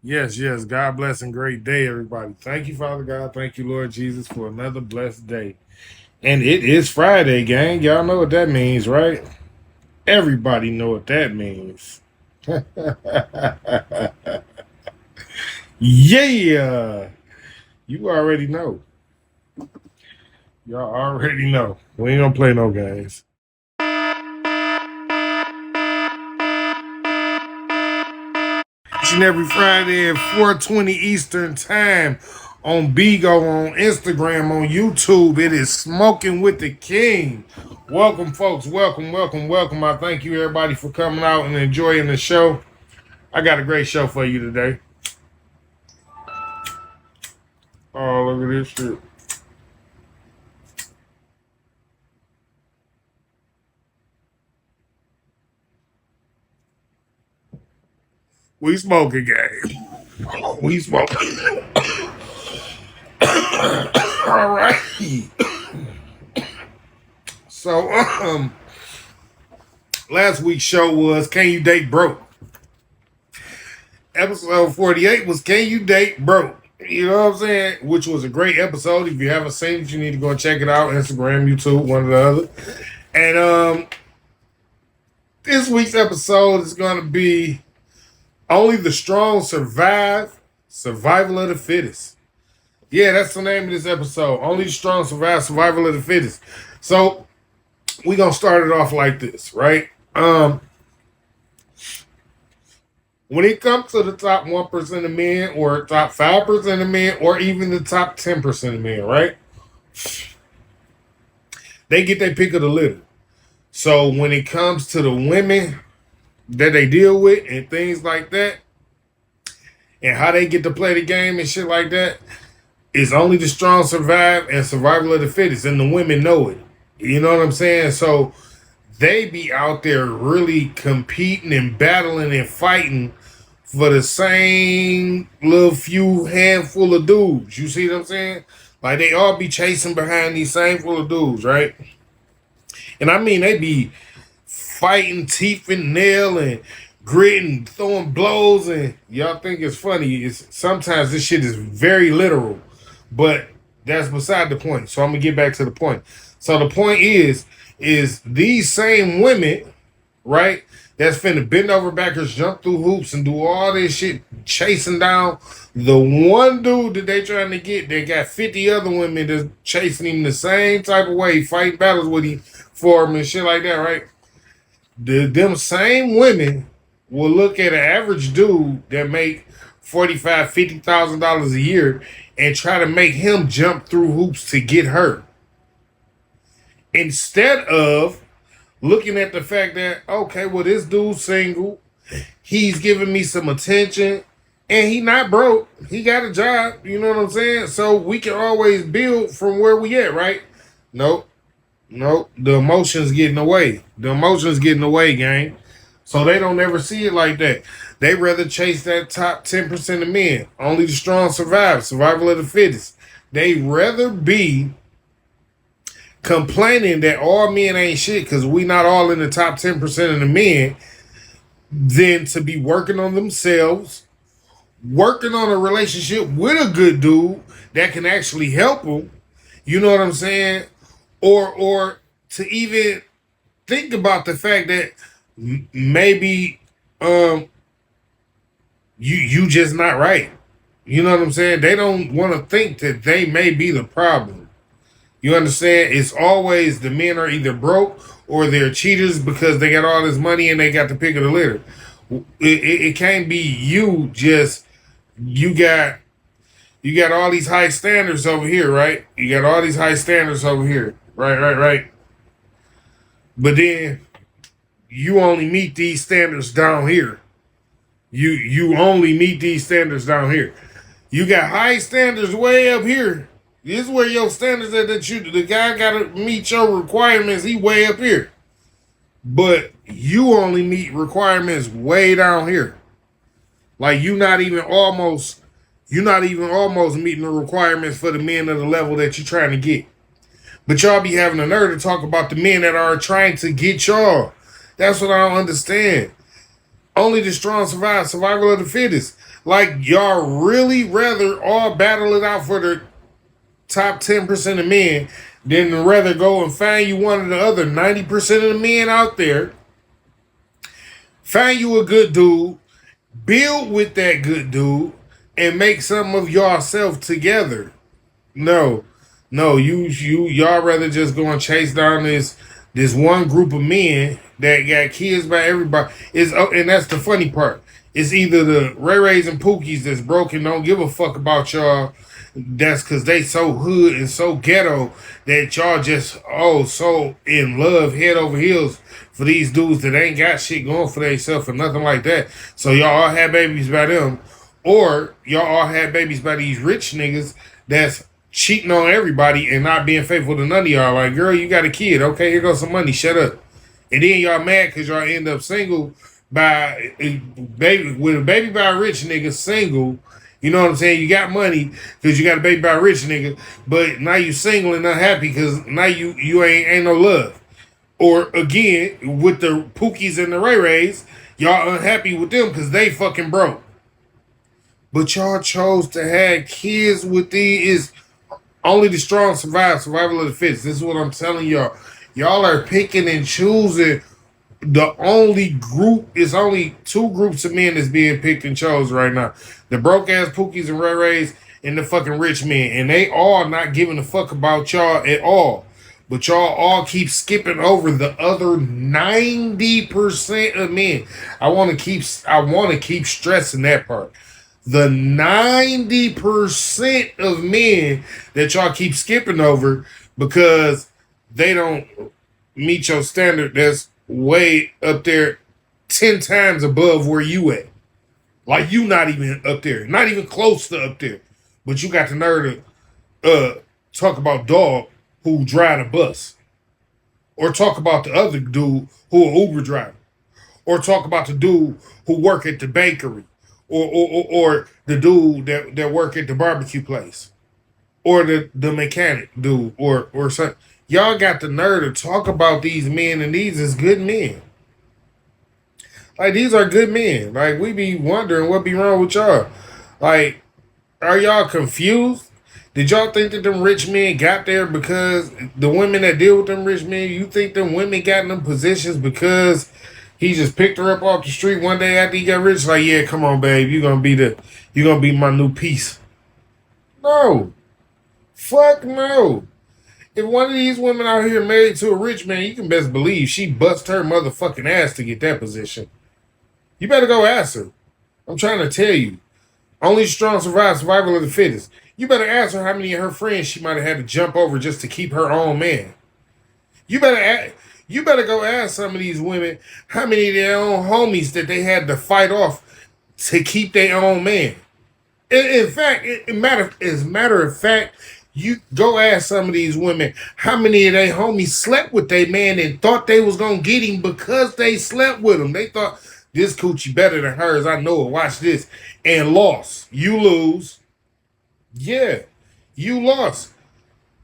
Yes, yes. God bless and great day, everybody. Thank you, Father God. Thank you, Lord Jesus, for another blessed day. And it is Friday, gang. Y'all know what that means, right? Everybody know what that means. Yeah. You already know. Y'all already know. We ain't gonna play no games. Each and every Friday at 4:20 Eastern Time on Bigo, on Instagram, on YouTube. It is Smoking with the King. Welcome, folks. Welcome, welcome, welcome. I thank you, everybody, for coming out and enjoying the show. I got a great show for you today. Oh, look at this shit. We smoking, gang. We smoking. All right. So, last week's show was Can You Date Broke? Episode 48 was Can You Date Broke? You know what I'm saying? Which was a great episode. If you haven't seen it, you need to go check it out. Instagram, YouTube, one or the other. And this week's episode is going to be Only the Strong Survive, Survival of the Fittest. Yeah, that's the name of this episode. Only the Strong Survive, Survival of the Fittest. So we're going to start it off like this, right? When it comes to the top 1% of men or top 5% of men or even the top 10% of men, right? They get their pick of the litter. So when it comes to the women that they deal with and things like that, and how they get to play the game and shit like that, it's only the strong survive and survival of the fittest, and the women know it. You know what I'm saying? So they be out there really competing and battling and fighting for the same little few handful of dudes. You see what I'm saying? Like they all be chasing behind these same full of dudes, right? And I mean they be fighting teeth and nail and gritting, throwing blows, and y'all think it's funny. It's sometimes this shit is very literal, but that's beside the point. So I'm gonna get back to the point. So the point is these same women, right? That's finna bend over backwards, jump through hoops, and do all this shit, chasing down the one dude that they trying to get. They got 50 other women that's chasing him the same type of way, fighting battles with him for him and shit like that, right? Them same women will look at an average dude that make $50,000 a year and try to make him jump through hoops to get her. Instead of looking at the fact that, okay, well, this dude's single, he's giving me some attention, and he not broke. He got a job, you know what I'm saying? So we can always build from where we at, right? Nope. Nope. The emotions getting away. The emotions getting away, gang. So they don't ever see it like that. They rather chase that top 10% of men. Only the strong survive. Survival of the fittest. They rather be complaining that all men ain't shit because we not all in the top 10% of the men than to be working on themselves, working on a relationship with a good dude that can actually help them. You know what I'm saying? Or to even think about the fact that maybe you just not right. You know what I'm saying? They don't want to think that they may be the problem. You understand? It's always the men are either broke or they're cheaters because they got all this money and they got the pick of the litter. It can't be you just you got all these high standards over here, right? You got all these high standards over here. Right. But then you only meet these standards down here. You only meet these standards down here. You got high standards way up here. This is where your standards are that the guy gotta meet your requirements, he way up here. But you only meet requirements way down here. Like you're not even almost meeting the requirements for the men of the level that you're trying to get. But y'all be having the nerve to talk about the men that are trying to get y'all. That's what I don't understand. Only the strong survive. Survival of the fittest. Like, y'all really rather all battle it out for the top 10% of men than rather go and find you one of the other 90% of the men out there. Find you a good dude, build with that good dude, and make something of yourself together. No, no, y'all rather just go and chase down this one group of men that got kids by everybody. And that's the funny part. It's either the Ray Rays and Pookies that's broken, don't give a fuck about y'all. That's because they so hood and so ghetto that y'all just so in love head over heels for these dudes that ain't got shit going for themselves or nothing like that. So y'all all had babies by them, or y'all all had babies by these rich niggas that's cheating on everybody and not being faithful to none of y'all. Like, girl, you got a kid. Okay, here goes some money. Shut up. And then y'all mad because y'all end up single by baby with a baby by a rich nigga single. You know what I'm saying? You got money because you got a baby by a rich nigga, but now you single and unhappy because now you ain't no love. Or again, with the Pookies and the Ray Rays, y'all unhappy with them because they fucking broke. But y'all chose to have kids with these. Only the strong survive. Survival of the fittest. This is what I'm telling y'all. Y'all are picking and choosing. The only group is only two groups of men that's being picked and chose right now. The broke ass Pookies and Ray Rays and the fucking rich men. And they all not giving a fuck about y'all at all. But y'all all keep skipping over the other 90% of men. I want to keep stressing that part. The 90% of men that y'all keep skipping over because they don't meet your standard that's way up there 10 times above where you at. Like, you not even up there. Not even close to up there. But you got the nerve to talk about dog who drive a bus. Or talk about the other dude who an Uber driver. Or talk about the dude who work at the bakery. Or the dude that work at the barbecue place. Or the mechanic dude. Or something. Y'all got the nerve to talk about these men, and these is good men. Like, these are good men. Like, we be wondering what be wrong with y'all. Like, are y'all confused? Did y'all think that them rich men got there because the women that deal with them rich men, you think them women got in them positions because he just picked her up off the street one day after he got rich? Like, yeah, come on, babe, you're gonna be my new piece. No. Fuck no. If one of these women out here married to a rich man, you can best believe she bust her motherfucking ass to get that position. You better go ask her. I'm trying to tell you. Only strong survive. Survival of the fittest. You better ask her how many of her friends she might have had to jump over just to keep her own man. You better go ask some of these women how many of their own homies that they had to fight off to keep their own man. In fact, as a matter of fact, you go ask some of these women how many of their homies slept with their man and thought they was gonna get him because they slept with him. They thought this coochie better than hers. I know it. Watch this. And lost. You lose. Yeah. You lost.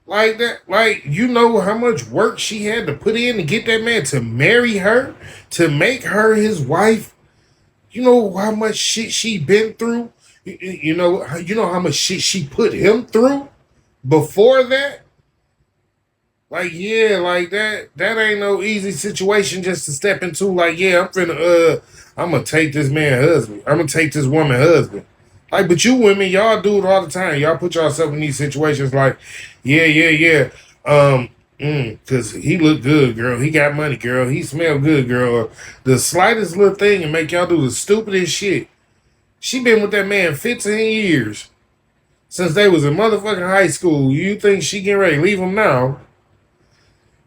Like that. Like, you know how much work she had to put in to get that man to marry her, to make her his wife. You know how much shit she been through. You know how much shit she put him through before that. Like, yeah, like that ain't no easy situation just to step into. Like, yeah, I'm gonna take this man husband. I'm gonna take this woman husband. Like, but you women, y'all do it all the time. Y'all put yourself in these situations like, yeah. Cause he look good, girl. He got money, girl. He smell good, girl. Or the slightest little thing and make y'all do the stupidest shit. She been with that man 15 years. Since they was in motherfucking high school. You think she getting ready to leave him now?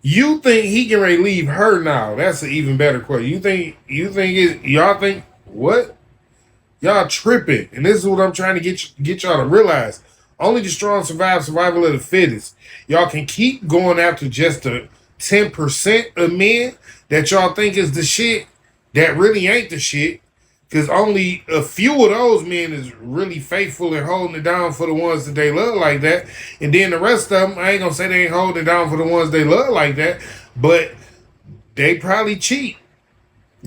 You think he getting ready to leave her now? That's an even better question. Y'all think what? Y'all tripping. And this is what I'm trying to get y'all to realize. Only the strong survive. Survival of the fittest. Y'all can keep going after just the 10% of men that y'all think is the shit that really ain't the shit. Because only a few of those men is really faithful and holding it down for the ones that they love like that. And then the rest of them, I ain't going to say they ain't holding it down for the ones they love like that, but they probably cheat.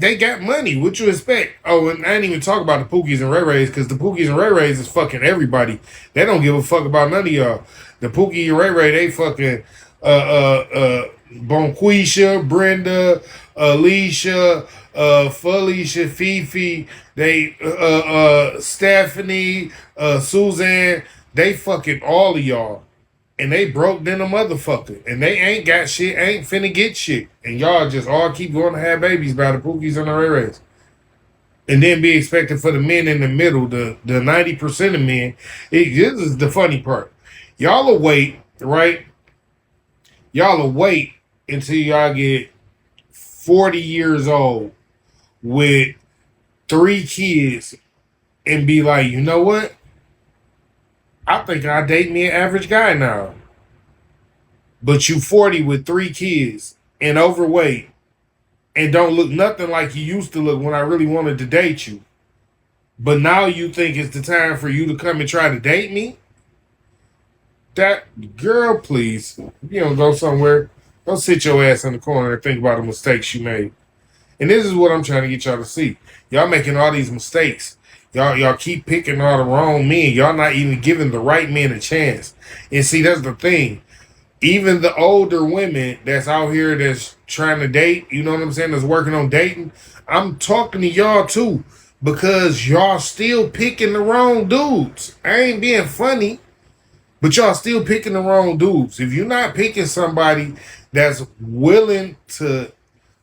They got money. What you expect? Oh, and I didn't even talk about the Pookies and Ray Rays because the Pookies and Ray Rays is fucking everybody. They don't give a fuck about none of y'all. The Pookie and Ray Ray, they fucking Bonquisha, Brenda, Alicia, Felicia, Fifi, they Stephanie, Suzanne, they fucking all of y'all. And they broke than a motherfucker. And they ain't got shit, ain't finna get shit. And y'all just all keep going to have babies by the Pookies and the Ray Rays. And then be expected for the men in the middle, the 90% of men. This is the funny part. Y'all will wait, right? Y'all will wait until y'all get 40 years old with 3 kids and be like, you know what? I think I date me an average guy now. But you 40 with 3 kids and overweight and don't look nothing like you used to look when I really wanted to date you. But now you think it's the time for you to come and try to date me? That girl, please. If you don't go somewhere, don't sit your ass in the corner and think about the mistakes you made. And this is what I'm trying to get y'all to see. Y'all making all these mistakes. Y'all keep picking all the wrong men. Y'all not even giving the right men a chance. And see, that's the thing. Even the older women that's out here that's trying to date, you know what I'm saying, that's working on dating, I'm talking to y'all too. Because y'all still picking the wrong dudes. I ain't being funny. But y'all still picking the wrong dudes. If you're not picking somebody that's willing to,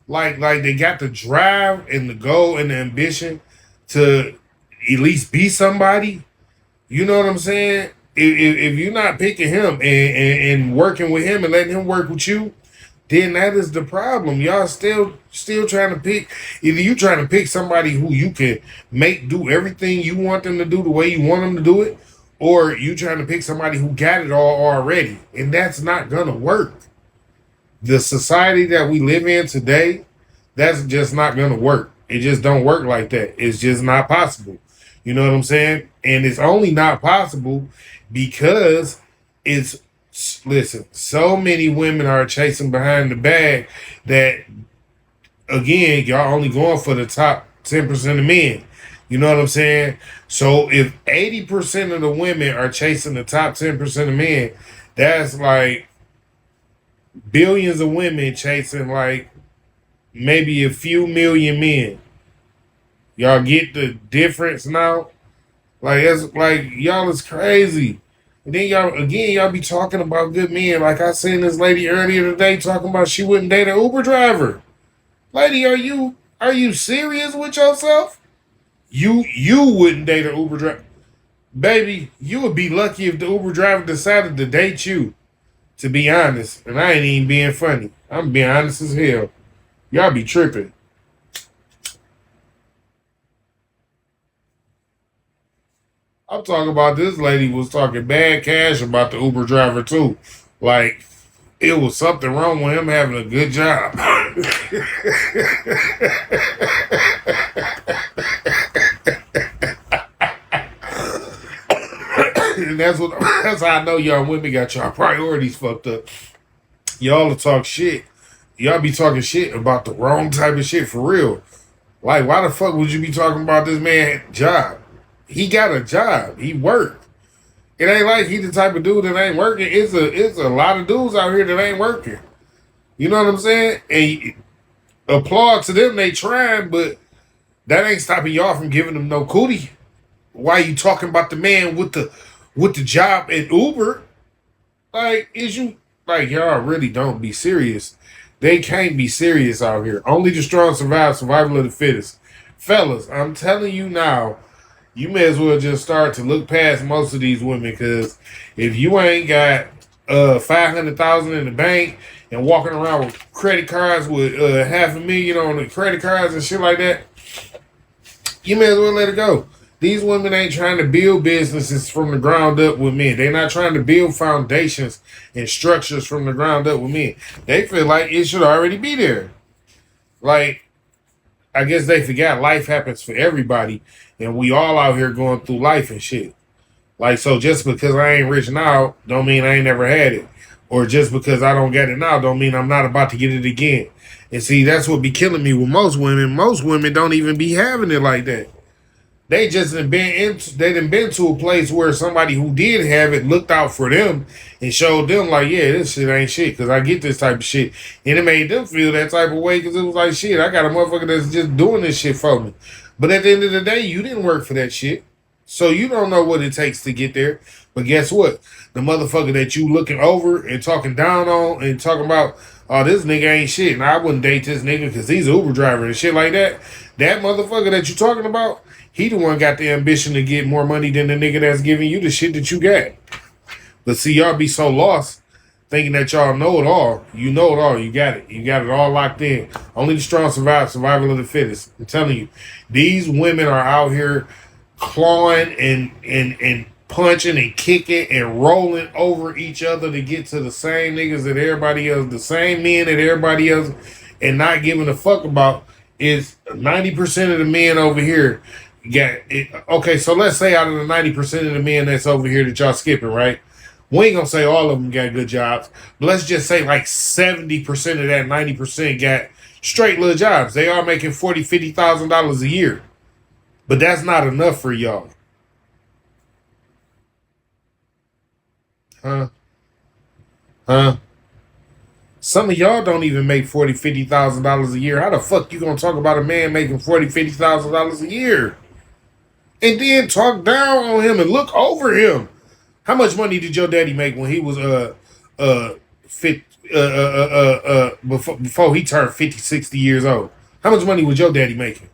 like they got the drive and the goal and the ambition to at least be somebody, you know what I'm saying? If you're not picking him and working with him and letting him work with you, then that is the problem. Y'all still trying to pick. Either you trying to pick somebody who you can make do everything you want them to do the way you want them to do it, or you trying to pick somebody who got it all already. And that's not gonna work. The society that we live in today, that's just not gonna work. It just don't work like that. It's just not possible. You know what I'm saying? And it's only not possible because listen, so many women are chasing behind the bag that, again, y'all only going for the top 10% of men. You know what I'm saying? So if 80% of the women are chasing the top 10% of men, that's like billions of women chasing like maybe a few million men. Y'all get the difference now? Like, that's like, y'all is crazy. And then y'all be talking about good men. Like I seen this lady earlier today talking about she wouldn't date an Uber driver. Lady, are you serious with yourself? You wouldn't date an Uber driver. Baby, you would be lucky if the Uber driver decided to date you. To be honest. And I ain't even being funny. I'm being honest as hell. Y'all be tripping. I'm talking about this lady was talking bad cash about the Uber driver too. Like, it was something wrong with him having a good job. And that's how I know y'all women got y'all priorities fucked up. Y'all will talk shit. Y'all be talking shit about the wrong type of shit for real. Like, why the fuck would you be talking about this man's job? He got a job. He worked. It ain't like he the type of dude that ain't working. It's a lot of dudes out here that ain't working. You know what I'm saying? And applaud to them, they trying, but that ain't stopping y'all from giving them no cootie. Why you talking about the man with the job at Uber? Like, y'all really don't be serious. They can't be serious out here. Only the strong survive, survival of the fittest. Fellas, I'm telling you now, you may as well just start to look past most of these women, because if you ain't got $500,000 in the bank and walking around with credit cards with $500,000 on the credit cards and shit like that, you may as well let it go. These women ain't trying to build businesses from the ground up with men. They're not trying to build foundations and structures from the ground up with men. They feel like it should already be there. Like, I guess they forgot life happens for everybody, and we all out here going through life and shit. Like, so just because I ain't rich now, don't mean I ain't never had it. Or just because I don't get it now, don't mean I'm not about to get it again. And see, that's what be killing me with most women. Most women don't even be having it like that. They just they done been to a place where somebody who did have it looked out for them and showed them like, yeah, this shit ain't shit because I get this type of shit. And it made them feel that type of way because it was like, shit, I got a motherfucker that's just doing this shit for me. But at the end of the day, you didn't work for that shit. So you don't know what it takes to get there. But guess what? The motherfucker that you looking over and talking down on and talking about, oh, this nigga ain't shit, and I wouldn't date this nigga because he's an Uber driver and shit like that. That motherfucker that you talking about, he the one got the ambition to get more money than the nigga that's giving you the shit that you got. But see, y'all be so lost thinking that y'all know it all. You know it all. You got it. You got it all locked in. Only the strong survive. Survival of the fittest. I'm telling you, these women are out here clawing and punching and kicking and rolling over each other to get to the same niggas that everybody else, the same men that everybody else, and not giving a fuck about is 90% of the men over here got it. Okay, so let's say out of the 90% of the men that's over here that y'all skipping, right? We ain't gonna say all of them got good jobs, but let's just say like 70% of that 90% got straight little jobs. They are making $40,000, $50,000 a year. But that's not enough for y'all. Huh? Huh? Some of y'all don't even make $40,000, $50,000 a year. How the fuck you gonna talk about a man making $40,000, $50,000 a year? And then talk down on him and look over him. How much money did your daddy make when he was fit before he turned 50, 60 years old? How much money was your daddy making?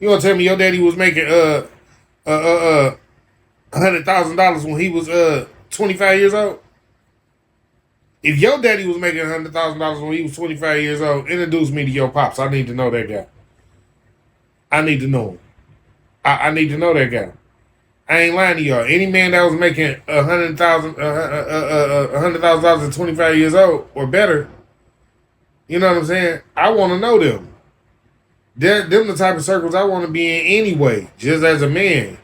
You gonna tell me your daddy was making $100,000 when he was 25 years old? If your daddy was making $100,000 when he was 25 years old, introduce me to your pops. I need to know that guy. I need to know him. I need to know that guy. I ain't lying to y'all. Any man that was making $100,000 at 25 years old or better, you know what I'm saying? I want to know them. Them the type of circles I want to be in anyway, just as a man.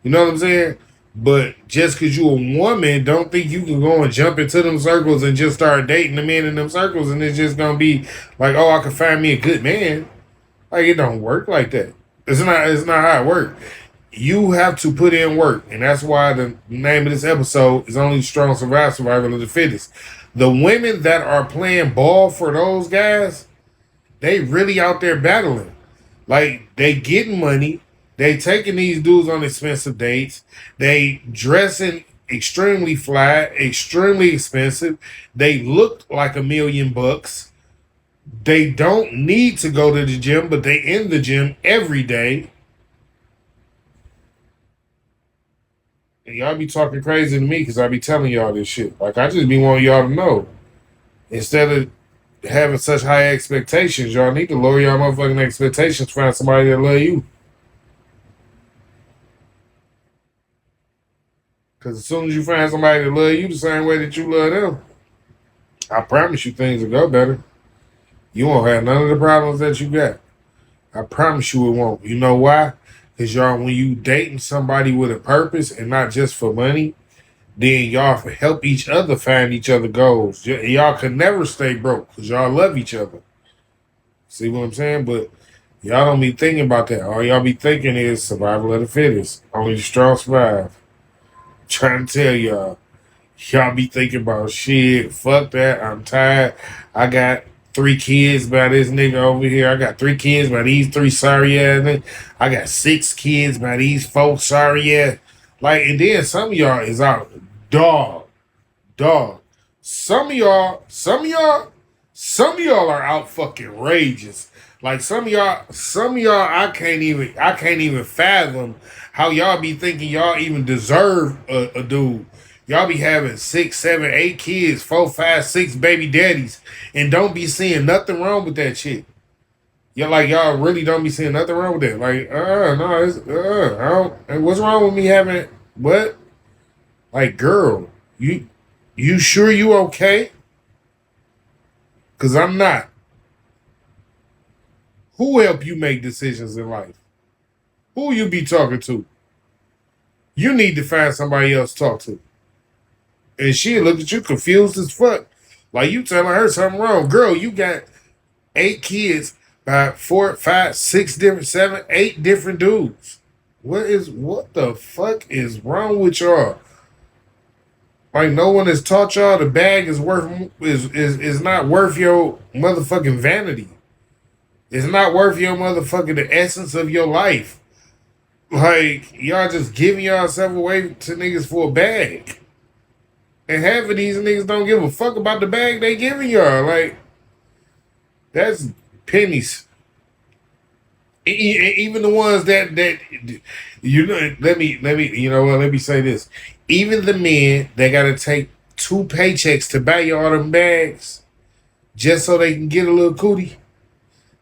You know what I'm saying? But just because you a woman, don't think you can go and jump into them circles and just start dating the men in them circles and it's just going to be like, oh, I can find me a good man. Like, it don't work like that. It's not how it works. You have to put in work. And that's why the name of this episode is Only Strong Survive, Survival of the Fittest. The women that are playing ball for those guys, they really out there battling. Like, they getting money. They taking these dudes on expensive dates. They dressing extremely fly, extremely expensive. They look like $1 million. They don't need to go to the gym, but they in the gym every day. And y'all be talking crazy to me because I be telling y'all this shit. Like, I just be wanting y'all to know. Instead of having such high expectations, y'all need to lower y'all motherfucking expectations, find somebody that love you. Because as soon as you find somebody that love you the same way that you love them, I promise you things will go better. You won't have none of the problems that you got. I promise you it won't. You know why? Because y'all, when you dating somebody with a purpose and not just for money, then y'all help each other find each other goals. Y'all can never stay broke because y'all love each other. See what I'm saying? But y'all don't be thinking about that. All y'all be thinking is survival of the fittest. Only the strong survive. Trying to tell y'all be thinking about shit. Fuck that. I'm tired. I got 3 kids by this nigga over here. I got 3 kids by these 3 sorry ass niggas. I got 6 kids by these 4 sorry ass. Like, and then some of y'all is out dog. Some of y'all are out fucking rages. Like some of y'all, I can't even fathom how y'all be thinking y'all even deserve a dude. Y'all be having 6, 7, 8 kids, 4, 5, 6 baby daddies, and don't be seeing nothing wrong with that shit. Y'all really don't be seeing nothing wrong with that. Like, no, it's I don't. And what's wrong with me having what? Like, girl, you sure you okay? Cause I'm not. Who help you make decisions in life? Who you be talking to? You need to find somebody else to talk to. And she look at you confused as fuck. Like you telling her something wrong. Girl, you got 8 kids by 4, 5, 6 different, 7, 8 different dudes. What the fuck is wrong with y'all? Like no one has taught y'all the bag is worth is not worth your motherfucking vanity. It's not worth your motherfucking the essence of your life. Like y'all just giving yourself away to niggas for a bag. And half of these niggas don't give a fuck about the bag they giving y'all. Like that's pennies. Even the ones that you know, let me you know what? Let me say this. Even the men that gotta take 2 paychecks to buy you all them bags just so they can get a little cootie,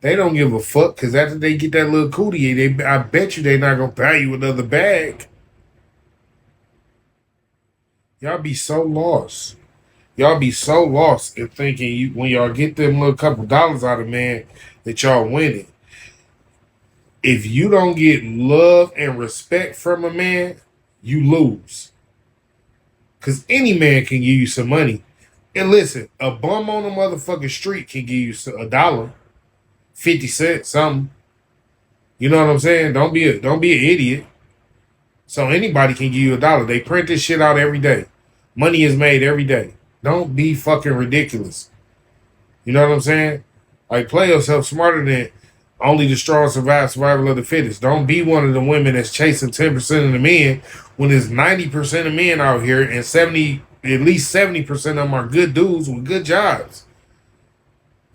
they don't give a fuck because after they get that little cootie, I bet you they not gonna buy you another bag. Y'all be so lost. Y'all be so lost in thinking you when y'all get them little couple dollars out of man that y'all winning. If you don't get love and respect from a man, you lose. Because any man can give you some money. And listen, a bum on the motherfucking street can give you $1, 50 cents, something. You know what I'm saying? Don't be an idiot. So anybody can give you $1. They print this shit out every day. Money is made every day. Don't be fucking ridiculous. You know what I'm saying? Like play yourself smarter than only the strong survive, survival of the fittest. Don't be one of the women that's chasing 10% of the men when there's 90% of men out here and at least 70% of them are good dudes with good jobs.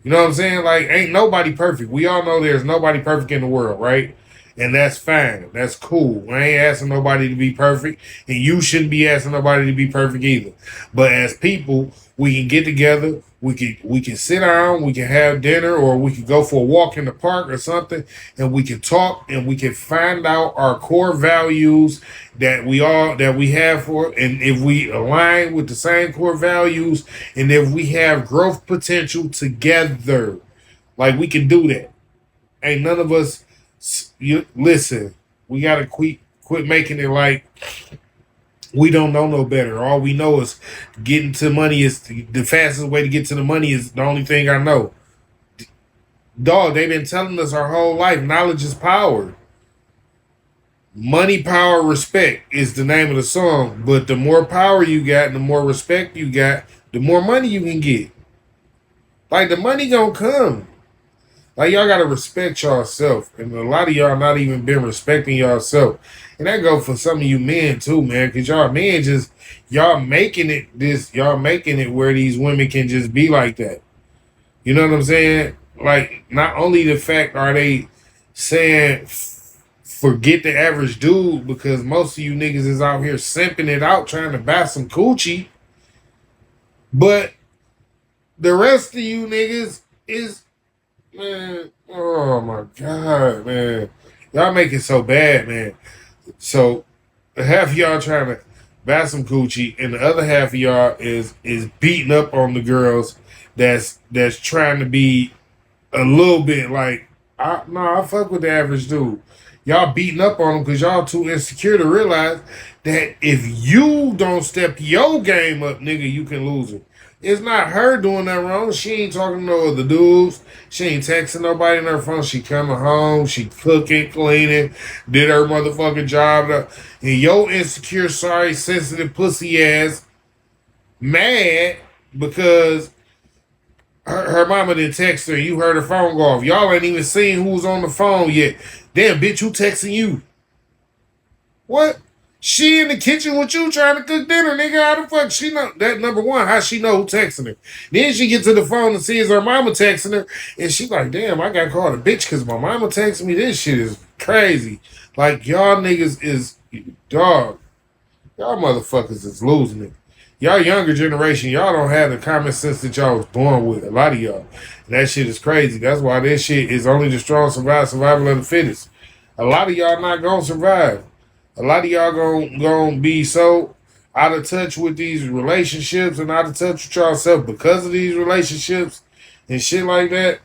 You know what I'm saying? Like, ain't nobody perfect. We all know there's nobody perfect in the world, right? And that's fine. That's cool. I ain't asking nobody to be perfect, and you shouldn't be asking nobody to be perfect either. But as people, we can get together. We can sit down. We can have dinner, or we can go for a walk in the park or something, and we can talk and we can find out our core values that we have for, and if we align with the same core values, and if we have growth potential together, like we can do that. Ain't none of us. Listen, we gotta quit making it like we don't know no better. All we know is getting to money is the fastest way to get to the money is the only thing I know. Dog, they've been telling us our whole life, knowledge is power. Money, power, respect is the name of the song. But the more power you got and the more respect you got, the more money you can get. Like the money gonna come. Like y'all gotta respect yourself, and a lot of y'all not even been respecting yourself, and that go for some of you men too, man. Cause y'all men y'all making it where these women can just be like that. You know what I'm saying? Like not only the fact are they saying forget the average dude because most of you niggas is out here simping it out trying to buy some coochie, but the rest of you niggas is. Man, oh my God, man. Y'all make it so bad, man. So half of y'all trying to buy some coochie and the other half of y'all is beating up on the girls that's trying to be a little bit like I fuck with the average dude. Y'all beating up on them because y'all too insecure to realize that if you don't step your game up, nigga, you can lose it. It's not her doing that wrong. She ain't talking to no other dudes. She ain't texting nobody on her phone. She coming home. She cooking, cleaning, did her motherfucking job. And your insecure, sorry, sensitive pussy ass mad because her mama didn't text her. You heard her phone go off. Y'all ain't even seen who's on the phone yet. Damn, bitch, who texting you? What? She in the kitchen with you trying to cook dinner, nigga. How the fuck she know? That number one, how she know who texting her? Then she gets to the phone and sees her mama texting her, and she like, damn, I got called a bitch because my mama texting me. This shit is crazy. Like, y'all niggas is, dog, y'all motherfuckers is losing it. Y'all younger generation, y'all don't have the common sense that y'all was born with. A lot of y'all. And that shit is crazy. That's why this shit is only the strong survival of the fittest. A lot of y'all not gonna survive. A lot of y'all gonna be so out of touch with these relationships and out of touch with yourself because of these relationships and shit like that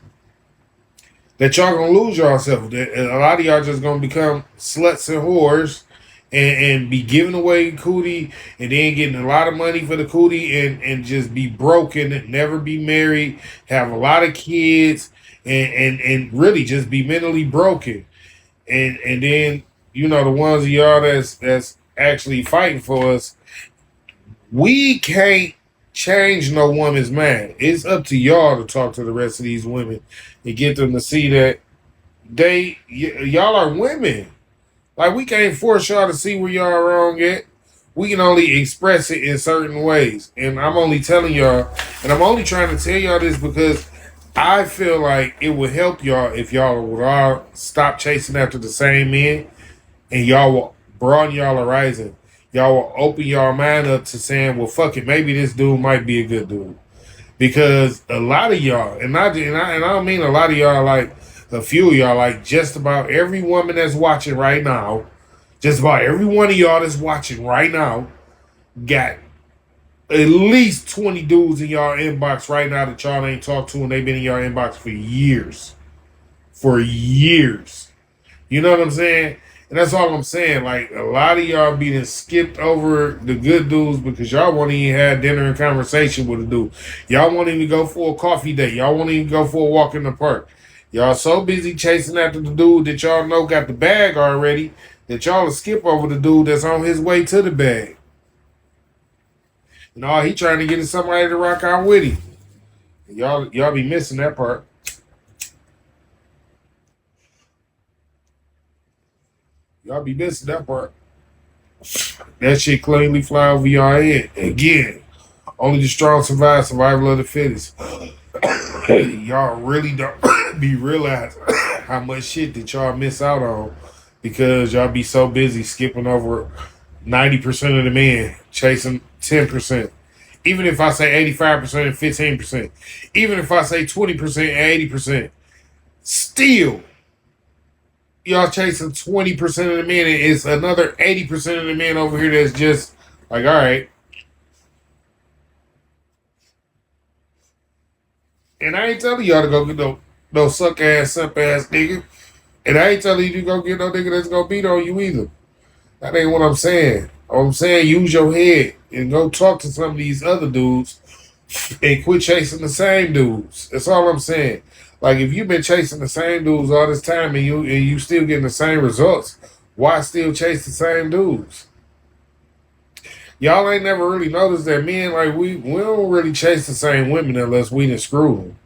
y'all gonna lose yourself. A lot of y'all just gonna become sluts and whores and be giving away cootie and then getting a lot of money for the cootie and just be broken, never be married, have a lot of kids, and really just be mentally broken. And then, the ones of y'all that's actually fighting for us, we can't change no woman's mind. It's up to y'all to talk to the rest of these women and get them to see that y'all are women. Like, we can't force y'all to see where y'all are wrong at. We can only express it in certain ways. And I'm only telling y'all, and I'm only trying to tell y'all this because I feel like it would help y'all if y'all would all stop chasing after the same men, and y'all will broaden y'all horizon. Y'all will open y'all mind up to saying, well, fuck it, maybe this dude might be a good dude. Because a lot of y'all, and I don't mean a lot of y'all, like a few of y'all, like just about every woman that's watching right now, just about every one of y'all that's watching right now, got at least 20 dudes in y'all inbox right now that y'all ain't talked to, and they've been in y'all inbox for years. For years. You know what I'm saying? And that's all I'm saying. Like, a lot of y'all being skipped over the good dudes because y'all won't even have dinner and conversation with a dude. Y'all won't even go for a coffee date. Y'all won't even go for a walk in the park. Y'all so busy chasing after the dude that y'all know got the bag already that y'all will skip over the dude that's on his way to the bag. And all he trying to get is somebody to rock out with him. Y'all be missing that part. Y'all be missing that part. That shit cleanly fly over y'all head. Again, only the strong survive, survival of the fittest. Y'all really don't be realizing how much shit that y'all miss out on because y'all be so busy skipping over 90% of the men, chasing 10%. Even if I say 85% and 15%, even if I say 20% and 80%, still y'all chasing 20% of the men, and it's another 80% of the men over here that's just like, all right. And I ain't telling y'all to go get no suck ass, simp ass nigga. And I ain't telling you to go get no nigga that's gonna beat on you either. That ain't what I'm saying. I'm saying use your head and go talk to some of these other dudes and quit chasing the same dudes. That's all I'm saying. Like, if you've been chasing the same dudes all this time and you still getting the same results, why still chase the same dudes? Y'all ain't never really noticed that men, like, we don't really chase the same women unless we done screw them.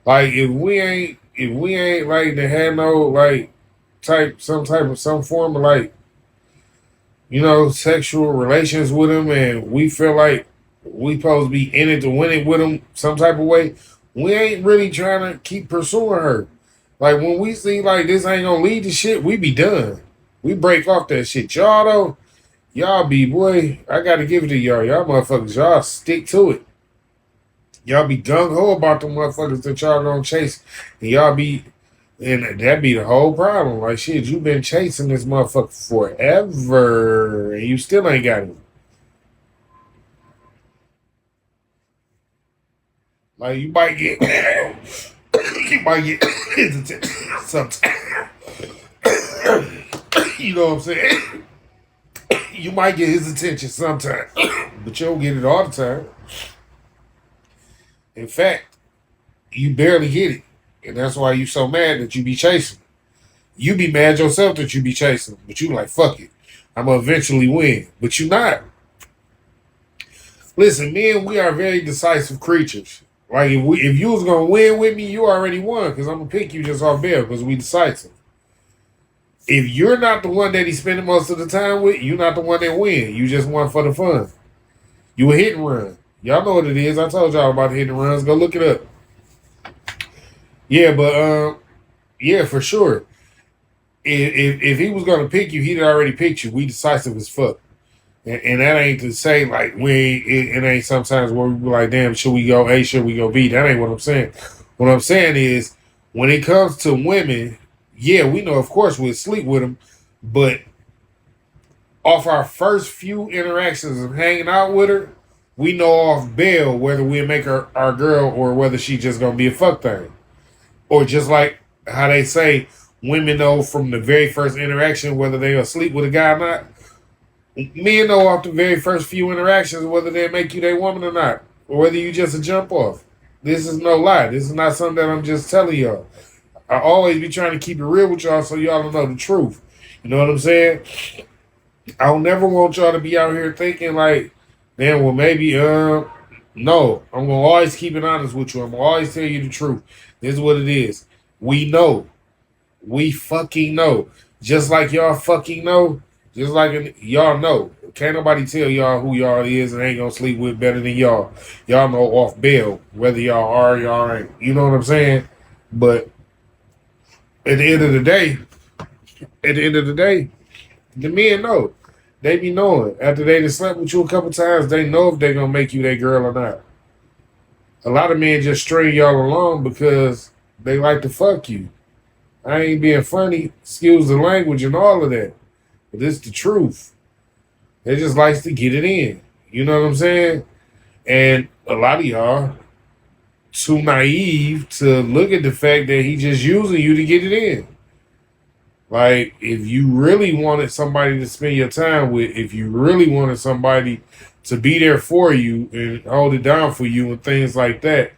Like, if we ain't like to have no like some form of like, sexual relations with them, and we feel like we supposed to be in it to win it with them some type of way, we ain't really trying to keep pursuing her. Like, when we see like this ain't gonna lead to shit, we be done. We break off that shit. Y'all though, y'all be, boy, I gotta give it to y'all. Y'all motherfuckers, y'all stick to it. Y'all be gung ho about the motherfuckers that y'all gonna chase. And and that be the whole problem. Like, shit, you been chasing this motherfucker forever and you still ain't got him. Like, you might get his attention sometimes. You know what I'm saying? You might get his attention sometimes, but you don't get it all the time. In fact, you barely get it. And that's why you so mad that you be chasing. You be mad yourself that you be chasing, but you like, fuck it. I'm going to eventually win. But you not. Listen, men, we are very decisive creatures. Like, if you was going to win with me, you already won, because I'm going to pick you just off bail, because we decisive. If you're not the one that he's spending most of the time with, you're not the one that win. You just won for the fun. You a hit and run. Y'all know what it is. I told y'all about hit and runs. Go look it up. Yeah, but yeah, for sure. If he was gonna pick you, he'd already picked you. We decisive as fuck, and that ain't to say like it ain't sometimes where we be like, damn, should we go A, should we go B? That ain't what I'm saying. What I'm saying is, when it comes to women, yeah, we know of course we'll sleep with them, but off our first few interactions of hanging out with her, we know off bail whether we make her our girl or whether she just gonna be a fuck thing. Or just like how they say, women know from the very first interaction whether they'll sleep with a guy or not. Men know off the very first few interactions whether they make you their woman or not, or whether you just a jump off. This is no lie. This is not something that I'm just telling y'all. I always be trying to keep it real with y'all so y'all don't know the truth. You know what I'm saying? I don't never want y'all to be out here thinking like, damn, well maybe no. I'm gonna always keep it honest with you. I'm gonna always tell you the truth. This is what it is. We know. We fucking know. Just like y'all fucking know. Just like y'all know. Can't nobody tell y'all who y'all is and ain't gonna sleep with better than y'all. Y'all know off bail whether y'all are or y'all ain't. You know what I'm saying? But at the end of the day, at the end of the day, the men know. They be knowing. After they done slept with you a couple times, they know if they gonna make you their girl or not. A lot of men just string y'all along because they like to fuck you. I ain't being funny, excuse the language and all of that. But it's the truth. They just likes to get it in. You know what I'm saying? And a lot of y'all too naive to look at the fact that he just using you to get it in. Like, if you really wanted somebody to spend your time with, if you really wanted somebody to be there for you and hold it down for you and things like that,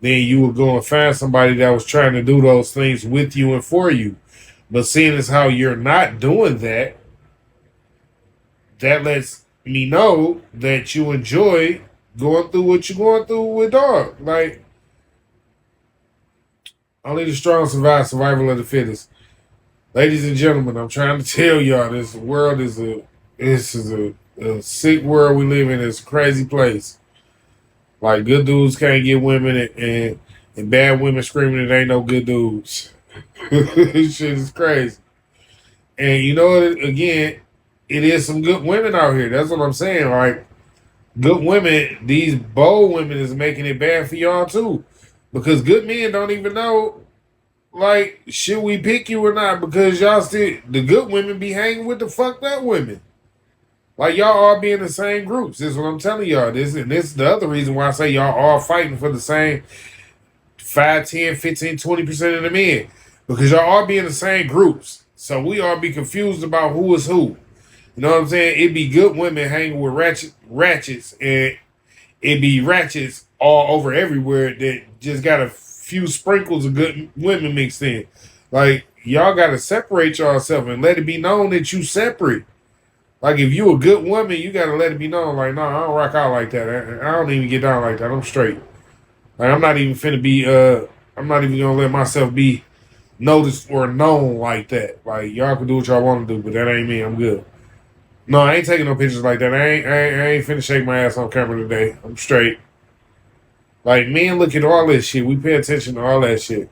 then you would go and find somebody that was trying to do those things with you and for you. But seeing as how you're not doing that, that lets me know that you enjoy going through what you're going through with dog. Like, only the strong survive, survival of the fittest. Ladies and gentlemen, I'm trying to tell y'all this world is a sick world we live in. It's a crazy place. Like, good dudes can't get women and bad women screaming it ain't no good dudes. This shit is crazy. And you know what? Again, it is some good women out here. That's what I'm saying. Like, good women, these bold women is making it bad for y'all too. Because good men don't even know, like, should we pick you or not? Because y'all still, the good women be hanging with the fucked up women. Like, y'all all be in the same groups. This is what I'm telling y'all. This is the other reason why I say y'all all fighting for the same 5, 10, 15, 20% of the men. Because y'all all be in the same groups. So we all be confused about who is who. You know what I'm saying? It be good women hanging with ratchets, and it be ratchets all over everywhere that just got a few sprinkles of good women mixed in. Like, y'all got to separate yourself and let it be known that you separate. Like, if you a good woman, you got to let it be known. Like, no, I don't rock out like that. I don't even get down like that. I'm straight. Like, I'm not even finna be, I'm not even going to let myself be noticed or known like that. Like, y'all can do what y'all want to do, but that ain't me. I'm good. No, I ain't taking no pictures like that. I ain't finna shake my ass on camera today. I'm straight. Like, men look at all this shit. We pay attention to all that shit.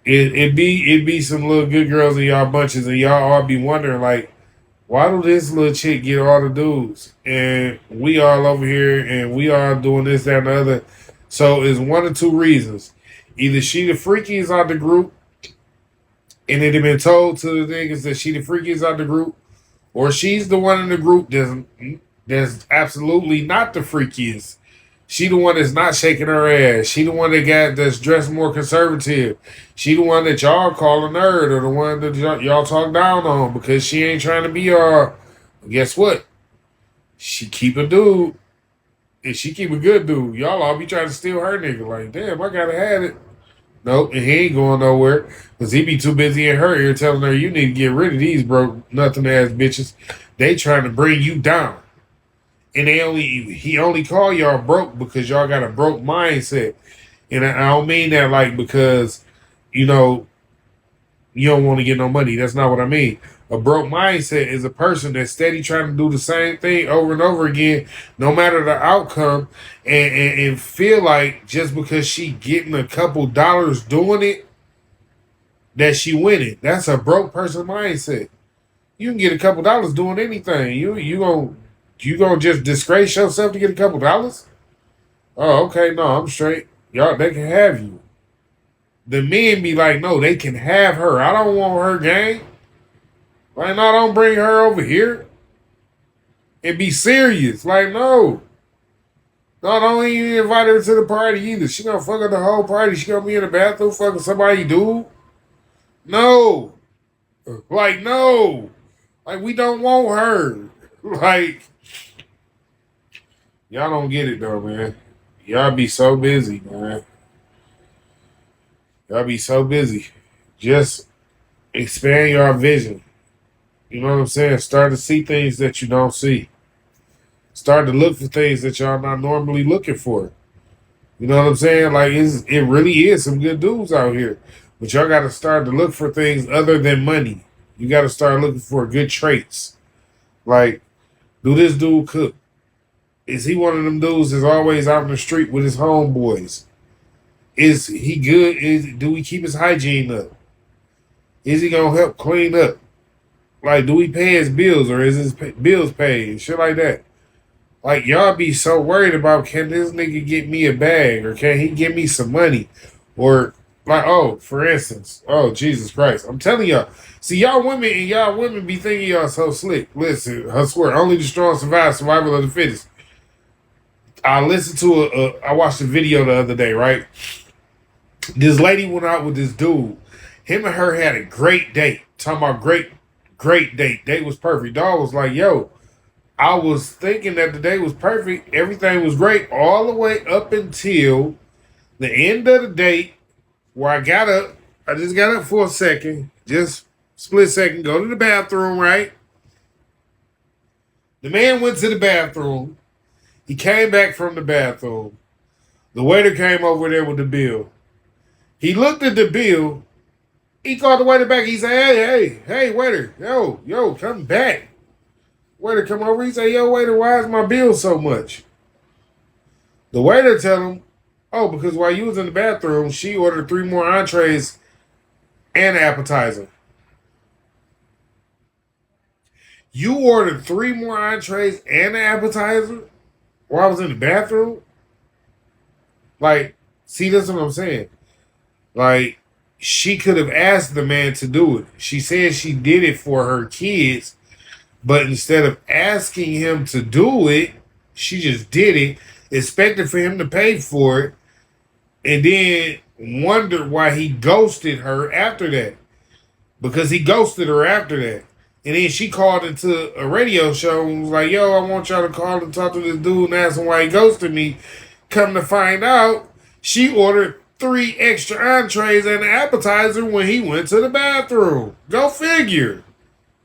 It be some little good girls in y'all bunches, and y'all all be wondering, like, why do this little chick get all the dudes? And we all over here, and we all doing this, that, and the other. So it's one of two reasons. Either she the freakiest out the group, and it had been told to the niggas that she the freakiest out the group, or she's the one in the group that's absolutely not the freakiest. She the one that's not shaking her ass. She the one that's dressed more conservative. She the one that y'all call a nerd, or the one that y'all talk down on because she ain't trying to be all. Guess what? She keep a dude, and she keep a good dude. Y'all all be trying to steal her nigga. Like, damn, I gotta have it. Nope, and he ain't going nowhere because he be too busy in her ear telling her you need to get rid of these broke nothing ass bitches. They trying to bring you down, and he only call y'all broke because y'all got a broke mindset. And I don't mean that like because you know you don't want to get no money. That's not what I mean. A broke mindset is a person that's steady trying to do the same thing over and over again, no matter the outcome, and feel like just because she getting a couple dollars doing it, that she winning. That's a broke person mindset. You can get a couple dollars doing anything. You gonna just disgrace yourself to get a couple dollars? Oh, okay, no, I'm straight. Y'all, they can have you. The men be like, no, they can have her. I don't want her gang. Like, no, don't bring her over here and be serious. Like, no. No, don't even invite her to the party either. She gonna fuck up the whole party. She gonna be in the bathroom fucking somebody dude. No. Like, no. Like, we don't want her. Like, y'all don't get it though, man. Y'all be so busy, man. Y'all be so busy. Just expand your vision. You know what I'm saying? Start to see things that you don't see. Start to look for things that y'all not normally looking for. You know what I'm saying? Like it really is some good dudes out here. But y'all gotta start to look for things other than money. You gotta start looking for good traits. Like, do this dude cook? Is he one of them dudes that's always out in the street with his homeboys? Is he good? Do we keep his hygiene up? Is he gonna help clean up? Like, do we pay his bills or is his bills paid and shit like that? Like, y'all be so worried about, can this nigga get me a bag or can he give me some money? Or, like, oh, for instance, oh, Jesus Christ. I'm telling y'all. See, y'all women be thinking y'all so slick. Listen, I swear, only the strong survive, survival of the fittest. I listened to I watched a video the other day, right? This lady went out with this dude. Him and her had a great date. Talking about great date. Date was perfect. Dog was like, yo, I was thinking that the day was perfect. Everything was great all the way up until the end of the date where I got up. I just got up for a second. Just split second. Go to the bathroom, right? The man went to the bathroom. He came back from the bathroom. The waiter came over there with the bill. He looked at the bill. He called the waiter back. He said, hey, waiter. Yo, come back. Waiter come over. He said, yo, waiter, why is my bill so much? The waiter tell him, oh, because while you was in the bathroom, she ordered 3 more entrees and an appetizer. You ordered 3 more entrees and an appetizer while I was in the bathroom? Like, see, that's what I'm saying. Like, she could have asked the man to do it. She said she did it for her kids, but instead of asking him to do it, she just did it, expected for him to pay for it, and then wondered why he ghosted her after that. Because he ghosted her after that. And then she called into a radio show and was like, yo, I want y'all to call and talk to this dude and ask him why he ghosted me. Come to find out, she ordered 3 extra entrees and an appetizer when he went to the bathroom. Go figure.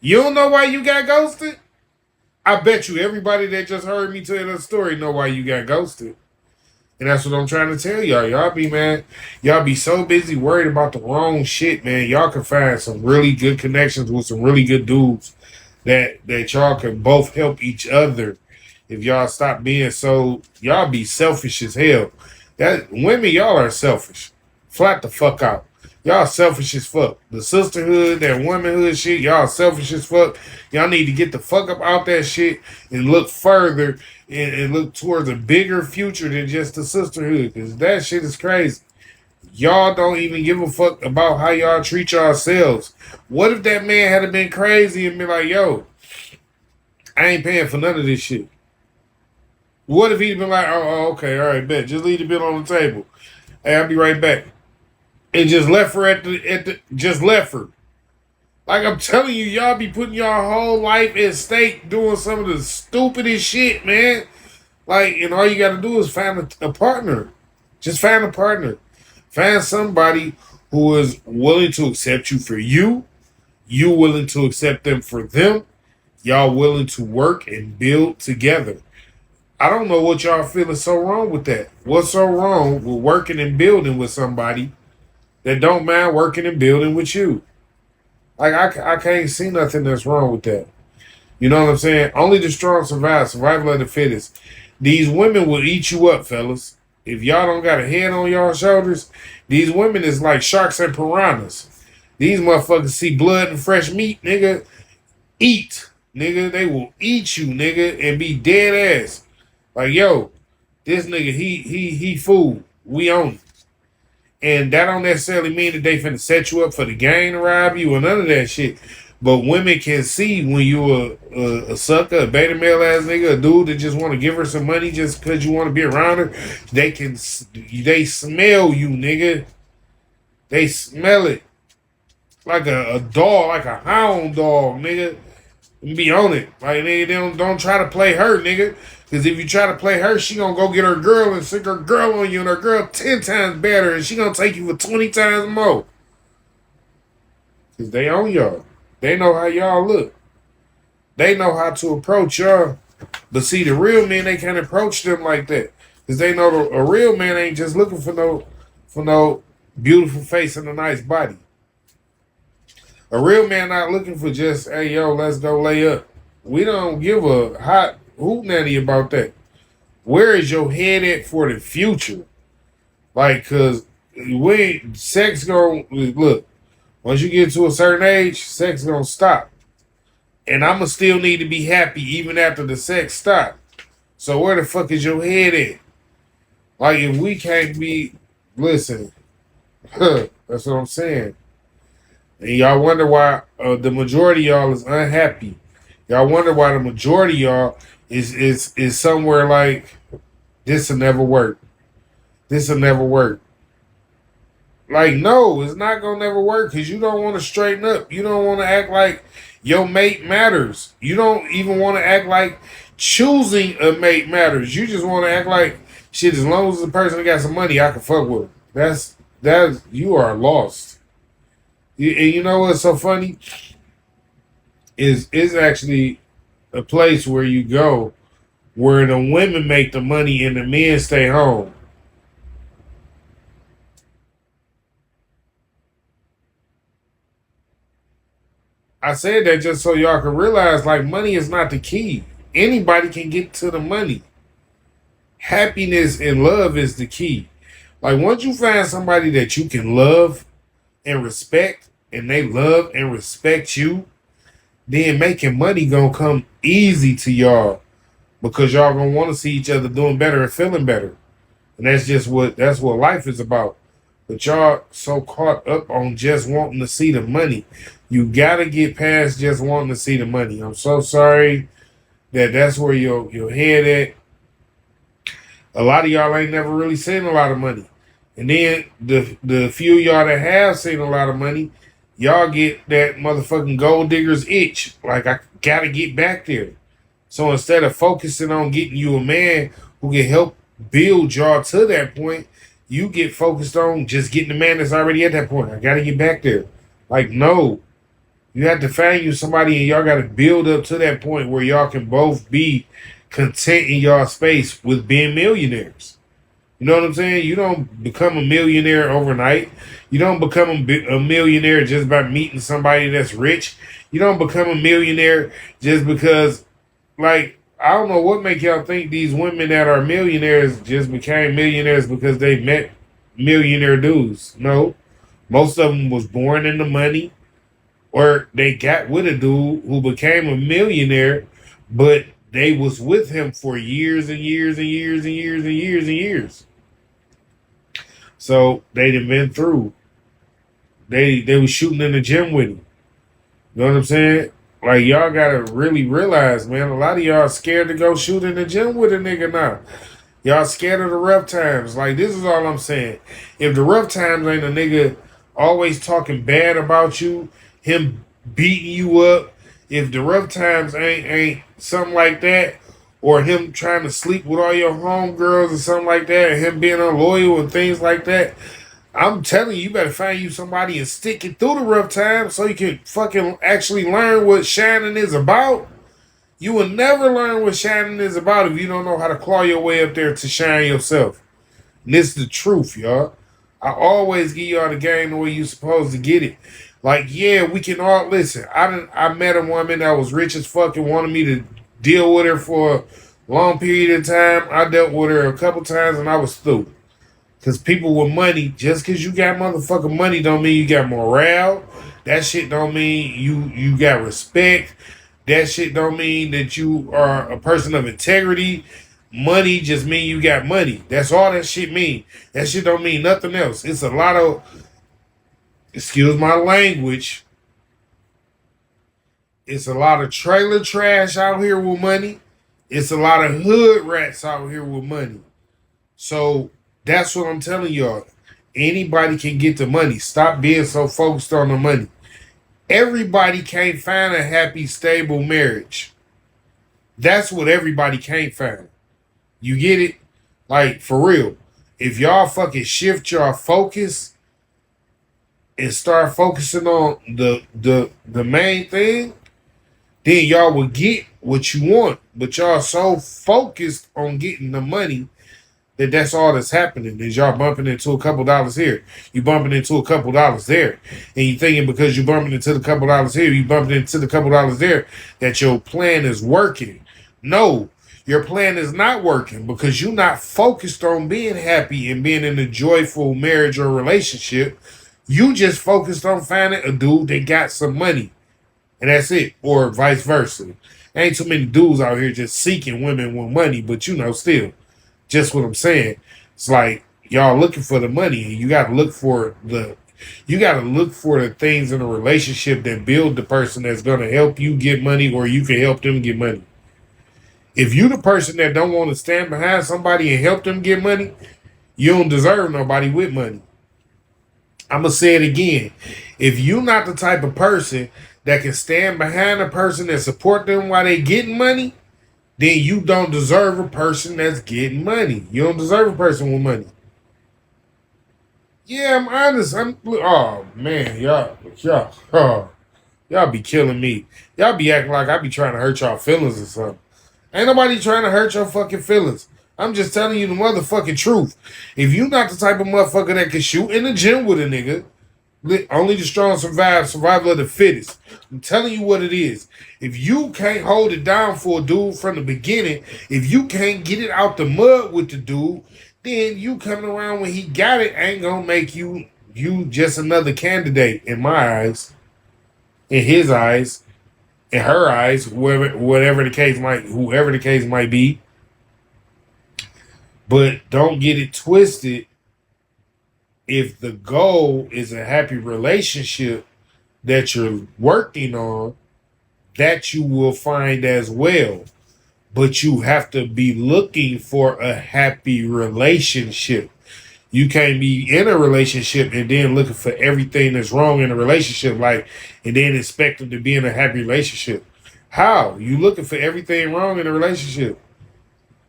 You don't know why you got ghosted? I bet you everybody that just heard me tell that story know why you got ghosted. And that's what I'm trying to tell y'all. Y'all be so busy worried about the wrong shit, man. Y'all can find some really good connections with some really good dudes that y'all can both help each other if y'all stop being so, y'all be selfish as hell. That women, y'all are selfish. Flat the fuck out. Y'all selfish as fuck. The sisterhood, that womanhood shit, y'all selfish as fuck. Y'all need to get the fuck up out that shit and look further and look towards a bigger future than just the sisterhood. Because that shit is crazy. Y'all don't even give a fuck about how y'all treat yourselves. What if that man had been crazy and been like, yo, I ain't paying for none of this shit? What if he'd been like, oh, okay, all right, bet. Just leave the bill on the table. Hey, I'll be right back. And just left her just left her. Like I'm telling you, y'all be putting your whole life at stake doing some of the stupidest shit, man. Like, and all you gotta do is find a partner. Just find a partner. Find somebody who is willing to accept you for you. You willing to accept them for them. Y'all willing to work and build together. I don't know what y'all feeling so wrong with that. What's so wrong with working and building with somebody that don't mind working and building with you? Like, I can't see nothing that's wrong with that. You know what I'm saying? Only the strong survive. Survival of the fittest. These women will eat you up, fellas. If y'all don't got a head on y'all shoulders, these women is like sharks and piranhas. These motherfuckers see blood and fresh meat, nigga. Eat, nigga. They will eat you, nigga, and be dead ass. Like, yo, this nigga, he fool. We own it. And that don't necessarily mean that they finna set you up for the gang to rob you or none of that shit. But women can see when you a sucker, a beta male ass nigga, a dude that just want to give her some money just because you want to be around her. They smell you, nigga. They smell it. Like a dog, like a hound dog, nigga. Be on it. Like, nigga, don't try to play her, nigga. Because if you try to play her, she gonna go get her girl and stick her girl on you, and her girl 10 times better, and she gonna take you for 20 times more. Because they own y'all. They know how y'all look. They know how to approach y'all. But see, the real men, they can't approach them like that. Because they know a real man ain't just looking for no beautiful face and a nice body. A real man not looking for just, hey, yo, let's go lay up. We don't give a hot hoot nanny about that. Where is your head at for the future? Like, because sex going, look, once you get to a certain age, sex going to stop. And I'm going to still need to be happy even after the sex stop. So where the fuck is your head at? Like, if we can't be, listen, that's what I'm saying. And y'all wonder why the majority of y'all is unhappy. Y'all wonder why the majority of y'all is somewhere like, this will never work. This will never work. Like, no, it's not going to never work because you don't want to straighten up. You don't want to act like your mate matters. You don't even want to act like choosing a mate matters. You just want to act like, shit, as long as the person got some money, I can fuck with them. That's you are lost. And you know what's so funny? Is actually a place where you go where the women make the money and the men stay home. I said that just so y'all can realize, like, money is not the key. Anybody can get to the money. Happiness and love is the key. Like, once you find somebody that you can love and respect, and they love and respect you, then making money gonna come easy to y'all because y'all gonna want to see each other doing better and feeling better. And that's what life is about. But y'all so caught up on just wanting to see the money. You gotta get past just wanting to see the money. I'm so sorry that's where your head at. A lot of y'all ain't never really seen a lot of money. And then the few y'all that have seen a lot of money, y'all get that motherfucking gold digger's itch. Like, I gotta get back there. So instead of focusing on getting you a man who can help build y'all to that point, you get focused on just getting the man that's already at that point. I gotta get back there. Like, no. You have to find you somebody and y'all gotta build up to that point where y'all can both be content in y'all space with being millionaires. You know what I'm saying? You don't become a millionaire overnight. You don't become a millionaire just by meeting somebody that's rich. You don't become a millionaire just because, like, I don't know what make y'all think these women that are millionaires just became millionaires because they met millionaire dudes. No. Most of them was born into money, or they got with a dude who became a millionaire, but they was with him for years and years and years and years and years and years. So they'd have been through. They was shooting in the gym with him. You know what I'm saying? Like, y'all gotta really realize, man, a lot of y'all scared to go shoot in the gym with a nigga now. Y'all scared of the rough times. Like, this is all I'm saying. If the rough times ain't a nigga always talking bad about you, him beating you up, if the rough times ain't something like that, or him trying to sleep with all your homegirls or something like that, and him being unloyal and things like that, I'm telling you, you better find you somebody and stick it through the rough times so you can fucking actually learn what shining is about. You will never learn what shining is about if you don't know how to claw your way up there to shine yourself. And this is the truth, y'all. I always give y'all the game the way you supposed to get it. Like, yeah, we can all listen. I met a woman that was rich as fuck and wanted me to deal with her for a long period of time. I dealt with her a couple times and I was through. Because people with money, just because you got motherfucking money don't mean you got morale. That shit don't mean you got respect. That shit don't mean that you are a person of integrity. Money just mean you got money. That's all that shit mean. That shit don't mean nothing else. It's a lot of, excuse my language, it's a lot of trailer trash out here with money. It's a lot of hood rats out here with money. So that's what I'm telling y'all. Anybody can get the money. Stop being so focused on the money. Everybody can't find a happy, stable marriage. That's what everybody can't find. You get it? Like, for real. If y'all fucking shift your focus and start focusing on the main thing, then y'all will get what you want. But y'all so focused on getting the money that's all that's happening. Is y'all bumping into a couple dollars here, you bumping into a couple dollars there, and you thinking because you bumping into the couple dollars here, you bumping into the couple dollars there, that your plan is working. No, your plan is not working because you're not focused on being happy and being in a joyful marriage or relationship. You just focused on finding a dude that got some money, and that's it, or vice versa. Ain't too many dudes out here just seeking women with money, but still. Just what I'm saying. It's like y'all looking for the money, and you gotta look for the things in a relationship that build the person that's gonna help you get money, or you can help them get money. If you the person that don't want to stand behind somebody and help them get money, you don't deserve nobody with money. I'm gonna say it again. If you're not the type of person that can stand behind a person and support them while they getting money, then you don't deserve a person that's getting money. You don't deserve a person with money. Yeah, I'm honest. Oh man, y'all be killing me. Y'all be acting like I be trying to hurt y'all feelings or something. Ain't nobody trying to hurt your fucking feelings. I'm just telling you the motherfucking truth. If you not the type of motherfucker that can shoot in the gym with a nigga, only the strong survive, survival of the fittest. I'm telling you what it is. If you can't hold it down for a dude from the beginning, if you can't get it out the mud with the dude, then you coming around when he got it ain't gonna make you just another candidate in my eyes, in his eyes, in her eyes, whoever the case might be. But don't get it twisted. If the goal is a happy relationship that you're working on, that you will find as well. But you have to be looking for a happy relationship. You can't be in a relationship and then looking for everything that's wrong in a relationship, and then expect them to be in a happy relationship. How? You looking for everything wrong in a relationship.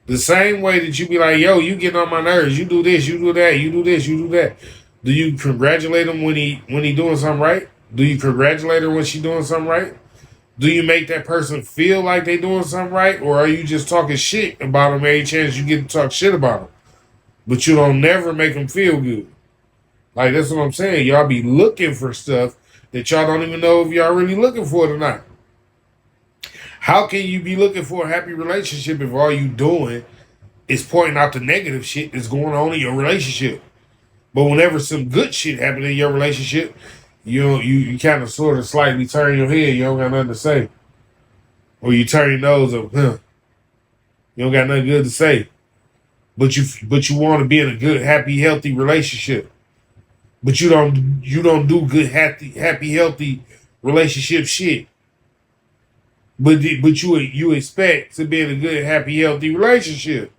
The same way that you be like, yo, you getting on my nerves. You do this, you do that, you do this, you do that. Do you congratulate him when he doing something right? Do you congratulate her when she doing something right? Do you make that person feel like they doing something right? Or are you just talking shit about them every chance you get to talk shit about them? But you don't never make them feel good. Like, that's what I'm saying. Y'all be looking for stuff that y'all don't even know if y'all really looking for it or not. How can you be looking for a happy relationship if all you doing is pointing out the negative shit that's going on in your relationship? But whenever some good shit happen in your relationship, you kind of sort of slightly turn your head. You don't got nothing to say. Or you turn your nose up. You don't got nothing good to say. But you want to be in a good, happy, healthy relationship. But you don't do good, happy, healthy relationship shit. But you expect to be in a good, happy, healthy relationship.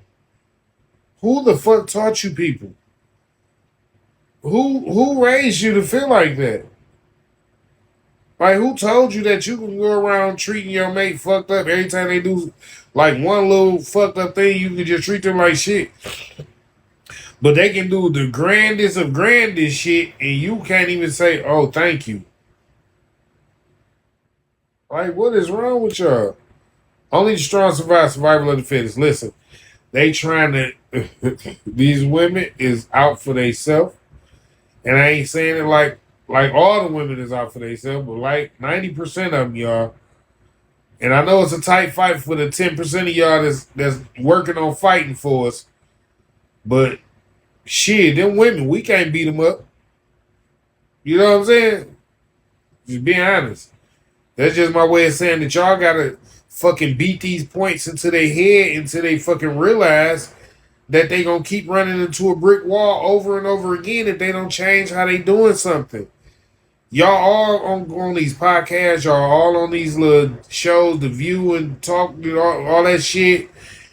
Who the fuck taught you people? Who raised you to feel like that? Like, who told you that you can go around treating your mate fucked up every time they do like one little fucked up thing, you can just treat them like shit? But they can do the grandest of grandest shit and you can't even say, oh, thank you. Like, what is wrong with y'all? Only the strong survive, survival of the fittest. Listen, they trying to, these women is out for themselves. And I ain't saying it like all the women is out for themselves, but like 90% of them, y'all. And I know it's a tight fight for the 10% of y'all that's working on fighting for us. But shit, them women, we can't beat them up. You know what I'm saying? Just being honest. That's just my way of saying that y'all gotta fucking beat these points into their head until they fucking realize that they gonna keep running into a brick wall over and over again if they don't change how they doing something. Y'all all on these podcasts, y'all all on these little shows, The View and Talk, all that shit,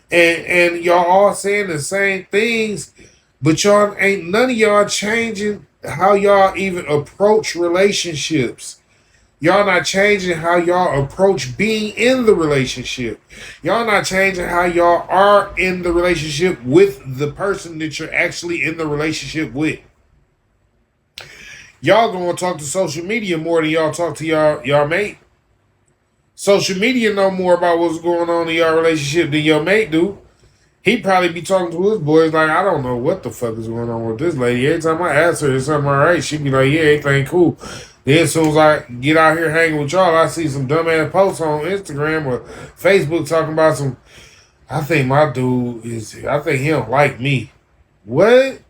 and y'all all saying the same things, but y'all ain't none of y'all changing how y'all even approach relationships. Y'all not changing how y'all approach being in the relationship. Y'all not changing how y'all are in the relationship with the person that you're actually in the relationship with. Y'all gonna talk to social media more than y'all talk to y'all mate. Social media know more about what's going on in your relationship than your mate do. He probably be talking to his boys like, I don't know what the fuck is going on with this lady. Every time I ask her, is something all right? She be like, yeah, everything cool. Then as soon as I get out here hanging with y'all, I see some dumbass posts on Instagram or Facebook talking about some, I think my dude I think he don't like me. What?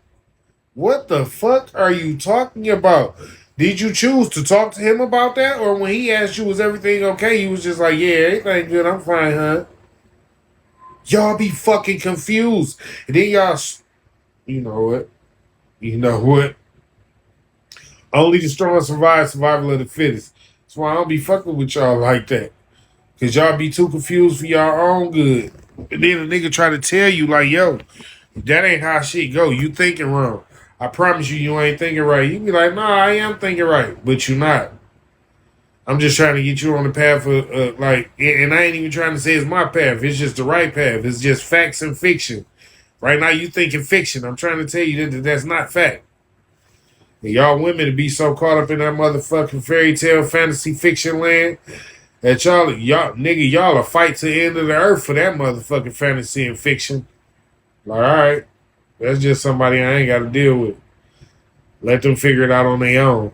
What the fuck are you talking about? Did you choose to talk to him about that? Or when he asked you, was everything okay? You was just like, yeah, everything good. I'm fine, huh? Y'all be fucking confused. And then y'all, you know what? You know what? Only the strong survive, survival of the fittest. That's why I don't be fucking with y'all like that. Because y'all be too confused for y'all own good. And then a nigga try to tell you, like, yo, that ain't how shit go. You thinking wrong. I promise you ain't thinking right. You be like, nah, I am thinking right. But you not. I'm just trying to get you on the path of, and I ain't even trying to say it's my path. It's just the right path. It's just facts and fiction. Right now, you thinking fiction. I'm trying to tell you that that's not fact. And y'all women to be so caught up in that motherfucking fairy tale fantasy fiction land that y'all will fight to the end of the earth for that motherfucking fantasy and fiction. Like, all right, that's just somebody I ain't got to deal with. Let them figure it out on their own.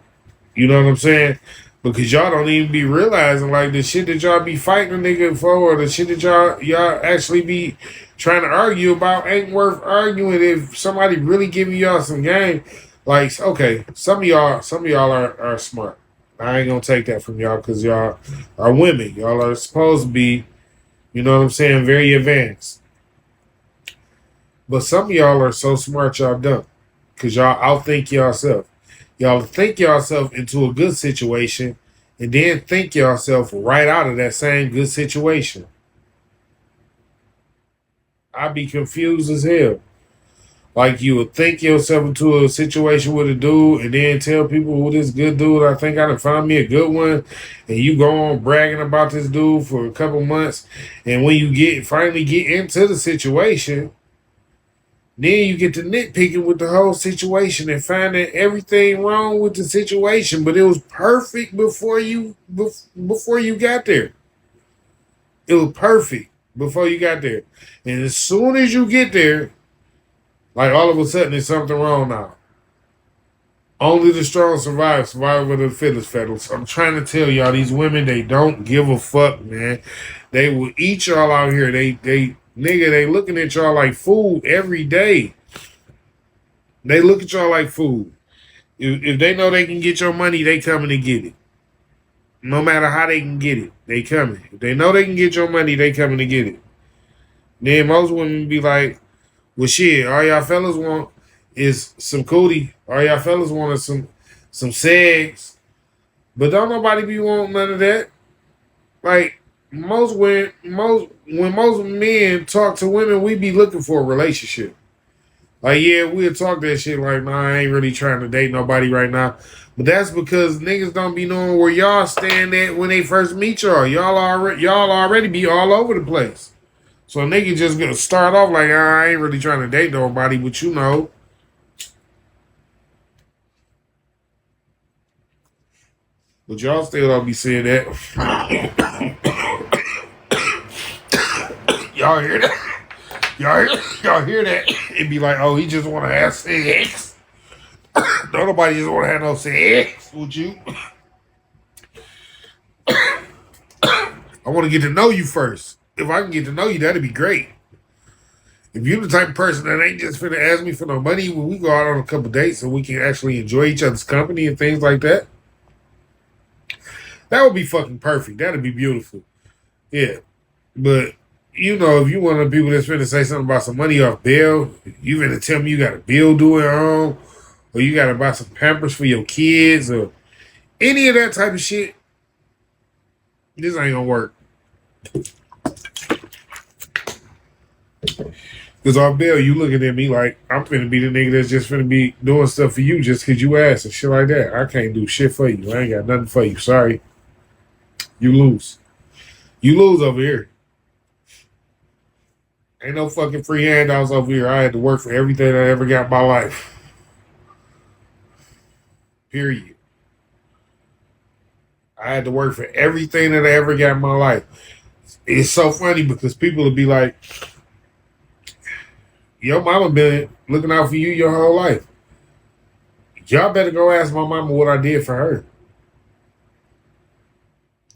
You know what I'm saying? Because y'all don't even be realizing, like, the shit that y'all be fighting a nigga for, or the shit that y'all actually be trying to argue about ain't worth arguing if somebody really giving y'all some game. Like, okay, some of y'all are smart. I ain't gonna take that from y'all because y'all are women. Y'all are supposed to be, you know what I'm saying, very advanced. But some of y'all are so smart y'all dumb because y'all outthink yourself. Y'all think yourself into a good situation and then think yourself right out of that same good situation. I'd be confused as hell. Like, you would think yourself into a situation with a dude and then tell people who this good dude, I think I done found me a good one. And you go on bragging about this dude for a couple months. And when you finally get into the situation, then you get to nitpicking with the whole situation and finding everything wrong with the situation. But it was perfect before you got there. It was perfect before you got there. And as soon as you get there, like, all of a sudden, there's something wrong now. Only the strong survive. Survival of the fittest, fellas. So I'm trying to tell y'all, these women, they don't give a fuck, man. They will eat y'all out here. They looking at y'all like food every day. They look at y'all like food. If they know they can get your money, they coming to get it. No matter how they can get it, they coming. If they know they can get your money, they coming to get it. Then most women be like, well, shit, all y'all fellas want is some cootie. All y'all fellas want is some sex. But don't nobody be wanting none of that. Like, when most men talk to women, we be looking for a relationship. Like, yeah, we'll talk that shit like, nah, I ain't really trying to date nobody right now. But that's because niggas don't be knowing where y'all stand at when they first meet y'all. Y'all already be all over the place. So a nigga just gonna start off like, I ain't really trying to date nobody, but you know. But y'all still don't be saying that. Y'all hear that? Y'all hear that? It'd be like, oh, he just want to have sex. Don't nobody just want to have no sex with you. I want to get to know you first. If I can get to know you, that'd be great. If you're the type of person that ain't just finna ask me for no money when we go out on a couple dates and we can actually enjoy each other's company and things like that, that would be fucking perfect. That'd be beautiful. Yeah. But, you know, if you one of the people that's finna say something about some money off bail, you finna tell me you got a bill due at home, or you gotta buy some Pampers for your kids, or any of that type of shit, this ain't gonna work. Because off bail, you looking at me like I'm finna be the nigga that's just finna be doing stuff for you just because you asked and shit like that. I can't do shit for you. I ain't got nothing for you. Sorry. You lose. You lose over here. Ain't no fucking free handouts over here. I had to work for everything I ever got in my life. Period. I had to work for everything that I ever got in my life. It's so funny because people will be like, your mama been looking out for you your whole life. Y'all better go ask my mama what I did for her.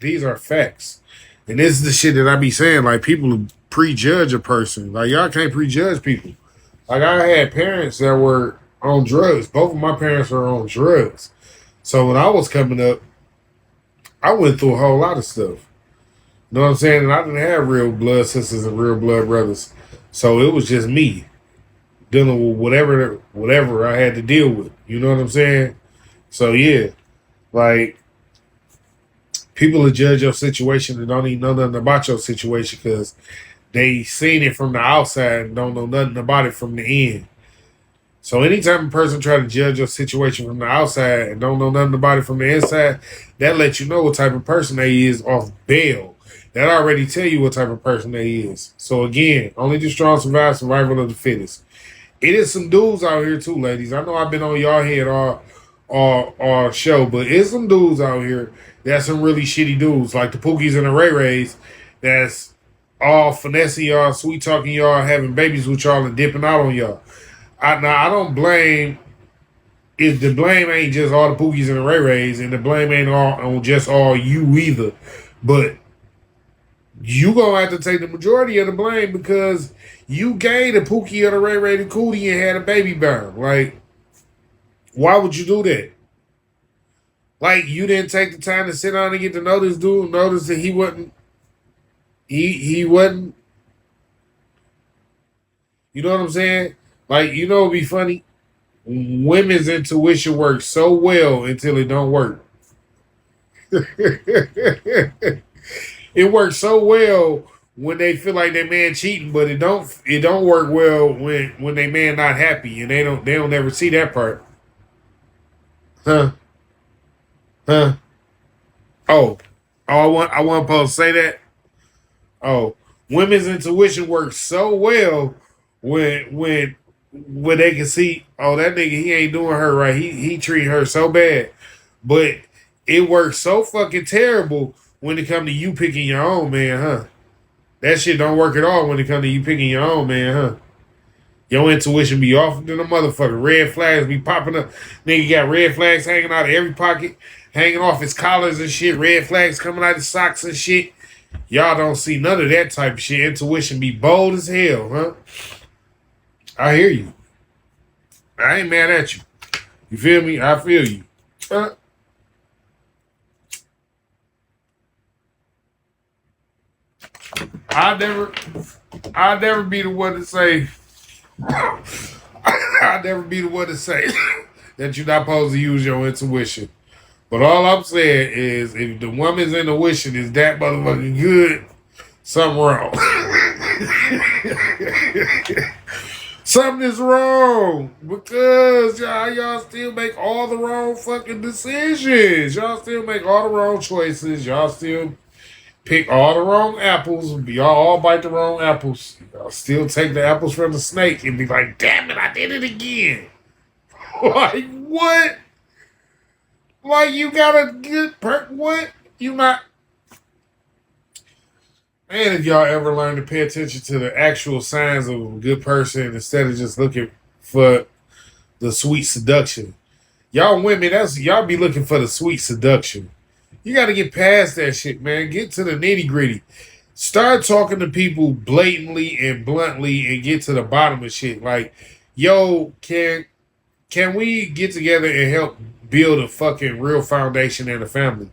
These are facts. And this is the shit that I be saying. Like, people prejudge a person. Like, y'all can't prejudge people. Like, I had parents that were on drugs. Both of my parents were on drugs. So when I was coming up, I went through a whole lot of stuff. You know what I'm saying? And I didn't have real blood sisters and real blood brothers. So it was just me dealing with whatever I had to deal with. You know what I'm saying? So yeah, like, people will judge your situation and don't even know nothing about your situation because they seen it from the outside and don't know nothing about it from the end. So anytime a person try to judge your situation from the outside and don't know nothing about it from the inside, that lets you know what type of person they is off bail. That already tell you what type of person they is. So again, only the strong survive, survival of the fittest. It is some dudes out here too, ladies. I know I've been on y'all head all show, but it's some dudes out here that's some really shitty dudes, like the Pookies and the Ray Rays, that's all finessing y'all, sweet talking y'all, having babies with y'all, and dipping out on y'all. I don't blame, if the blame ain't just all the Pookies and the Ray Rays, and the blame ain't all on just all you either, but you gonna have to take the majority of the blame because you gave the Pookie or the Ray Ray the Cootie and had a baby bound. Like, why would you do that? Like, you didn't take the time to sit down and get to know this dude, notice that he wasn't, he wasn't, you know what I'm saying? Like, you know, it'd be funny. Women's intuition works so well until it don't work. It works so well when they feel like their man cheating, but it don't work well when they man not happy, and they don't ever see that part. Huh? Huh? Oh, I want supposed to say that. Oh, women's intuition works so well when they can see, oh, that nigga, he ain't doing her right. He treating her so bad, but it works so fucking terrible when it come to you picking your own man, huh? That shit don't work at all when it come to you picking your own man, huh? Your intuition be off than a motherfucker. Red flags be popping up. Nigga got red flags hanging out of every pocket, hanging off his collars and shit. Red flags coming out of socks and shit. Y'all don't see none of that type of shit. Intuition be bold as hell, huh? I hear you. I ain't mad at you. You feel me? I feel you. I'd never be the one to say, I'd never be the one to say that you're not supposed to use your intuition. But all I'm saying is, if the woman's intuition is that motherfucking good, something wrong. Something is wrong because y'all still make all the wrong fucking decisions. Y'all still make all the wrong choices. Y'all still pick all the wrong apples. Y'all all bite the wrong apples. Y'all still take the apples from the snake and be like, damn it, I did it again. Like, what? Like, you got a good what? You not. Man, if y'all ever learn to pay attention to the actual signs of a good person instead of just looking for the sweet seduction. Y'all women, y'all be looking for the sweet seduction. You got to get past that shit, man. Get to the nitty gritty. Start talking to people blatantly and bluntly and get to the bottom of shit. Like, yo, can we get together and help build a fucking real foundation in a family?